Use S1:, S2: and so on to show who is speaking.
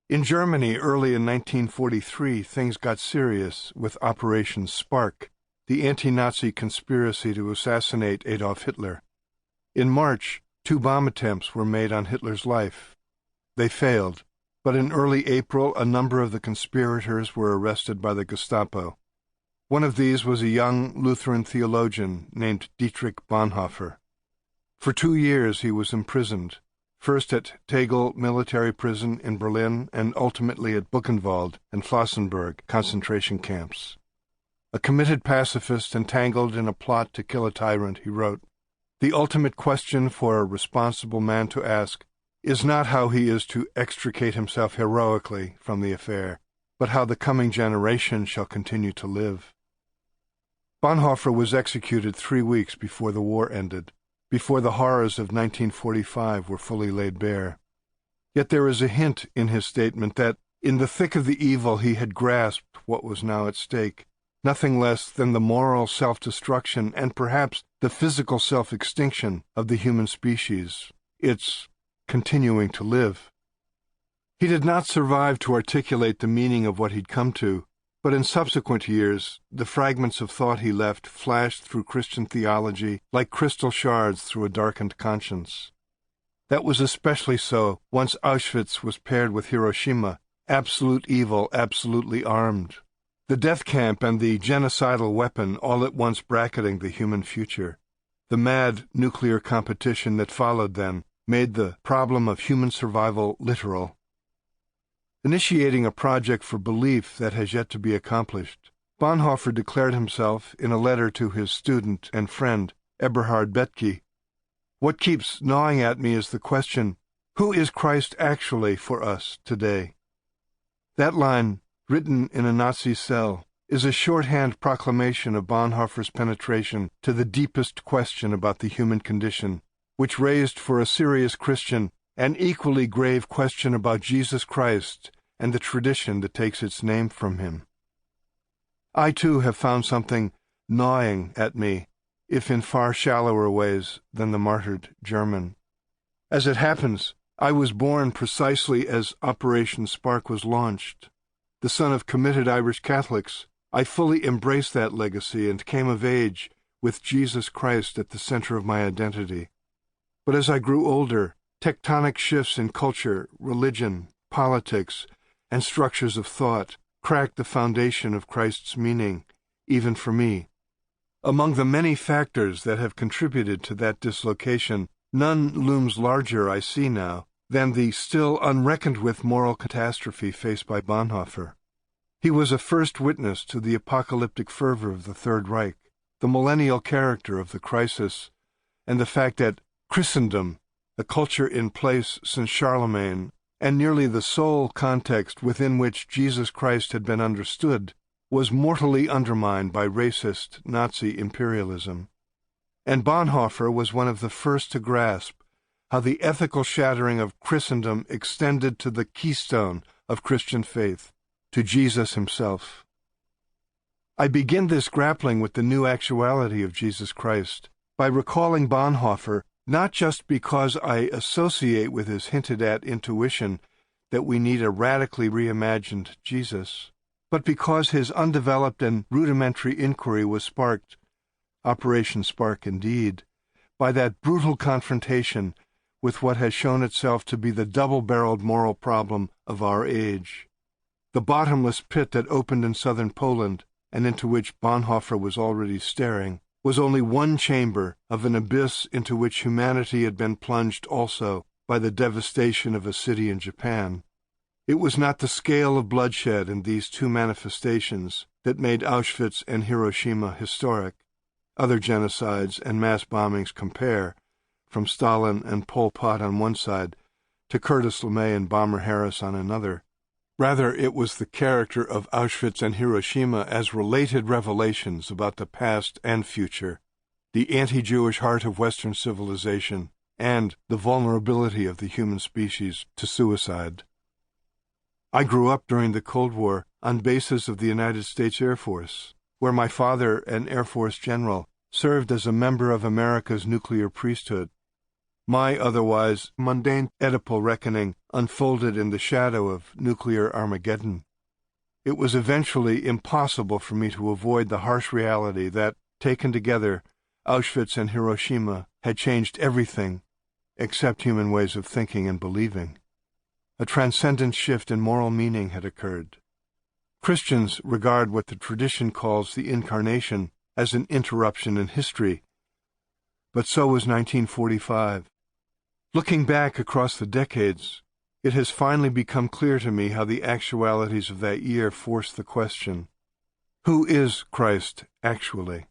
S1: In Germany, early in 1943, things got serious with Operation Spark, the anti-Nazi conspiracy to assassinate Adolf Hitler. In March, 2 bomb attempts were made on Hitler's life. They failed, but in early April, a number of the conspirators were arrested by the Gestapo. One of these was a young Lutheran theologian named Dietrich Bonhoeffer. For 2 years he was imprisoned, first at Tegel military prison in Berlin and ultimately at Buchenwald and Flossenburg concentration camps. A committed pacifist entangled in a plot to kill a tyrant, he wrote, "The ultimate question for a responsible man to ask is not how he is to extricate himself heroically from the affair, but how the coming generation shall continue to live." Bonhoeffer was executed 3 weeks before the war ended, before the horrors of 1945 were fully laid bare. Yet there is a hint in his statement that, in the thick of the evil, he had grasped what was now at stake, nothing less than the moral self-destruction and perhaps the physical self-extinction of the human species, its continuing to live. He did not survive to articulate the meaning of what he'd come to, but in subsequent years, the fragments of thought he left flashed through Christian theology like crystal shards through a darkened conscience. That was especially so once Auschwitz was paired with Hiroshima, absolute evil absolutely armed, the death camp and the genocidal weapon all at once bracketing the human future. The mad nuclear competition that followed then made the problem of human survival literal. Initiating a project for belief that has yet to be accomplished, Bonhoeffer declared himself in a letter to his student and friend, Eberhard Bethge, "What keeps gnawing at me is the question, who is Christ actually for us today?" That line, written in a Nazi cell, is a shorthand proclamation of Bonhoeffer's penetration to the deepest question about the human condition, which raised for a serious Christian an equally grave question about Jesus Christ and the tradition that takes its name from him. I, too, have found something gnawing at me, if in far shallower ways than the martyred German. As it happens, I was born precisely as Operation Spark was launched. The son of committed Irish Catholics, I fully embraced that legacy and came of age with Jesus Christ at the center of my identity. But as I grew older, tectonic shifts in culture, religion, politics, and structures of thought cracked the foundation of Christ's meaning, even for me. Among the many factors that have contributed to that dislocation, none looms larger, I see now, than the still unreckoned with moral catastrophe faced by Bonhoeffer. He was a first witness to the apocalyptic fervor of the Third Reich, the millennial character of the crisis, and the fact that Christendom, a culture in place since Charlemagne, and nearly the sole context within which Jesus Christ had been understood, was mortally undermined by racist Nazi imperialism. And Bonhoeffer was one of the first to grasp how the ethical shattering of Christendom extended to the keystone of Christian faith, to Jesus himself. I begin this grappling with the new actuality of Jesus Christ by recalling Bonhoeffer not just because I associate with his hinted-at intuition that we need a radically reimagined Jesus, but because his undeveloped and rudimentary inquiry was sparked, Operation Spark indeed, by that brutal confrontation with what has shown itself to be the double-barreled moral problem of our age. The bottomless pit that opened in southern Poland, and into which Bonhoeffer was already staring, was only one chamber of an abyss into which humanity had been plunged also by the devastation of a city in Japan. It was not the scale of bloodshed in these two manifestations that made Auschwitz and Hiroshima historic. Other genocides and mass bombings compare, from Stalin and Pol Pot on one side to Curtis LeMay and Bomber Harris on another. Rather, it was the character of Auschwitz and Hiroshima as related revelations about the past and future, the anti-Jewish heart of Western civilization, and the vulnerability of the human species to suicide. I grew up during the Cold War on bases of the United States Air Force, where my father, an Air Force general, served as a member of America's nuclear priesthood. My otherwise mundane Oedipal reckoning unfolded in the shadow of nuclear Armageddon. It was eventually impossible for me to avoid the harsh reality that, taken together, Auschwitz and Hiroshima had changed everything except human ways of thinking and believing. A transcendent shift in moral meaning had occurred. Christians regard what the tradition calls the Incarnation as an interruption in history, but so was 1945. Looking back across the decades, it has finally become clear to me how the actualities of that year forced the question, who is Christ actually?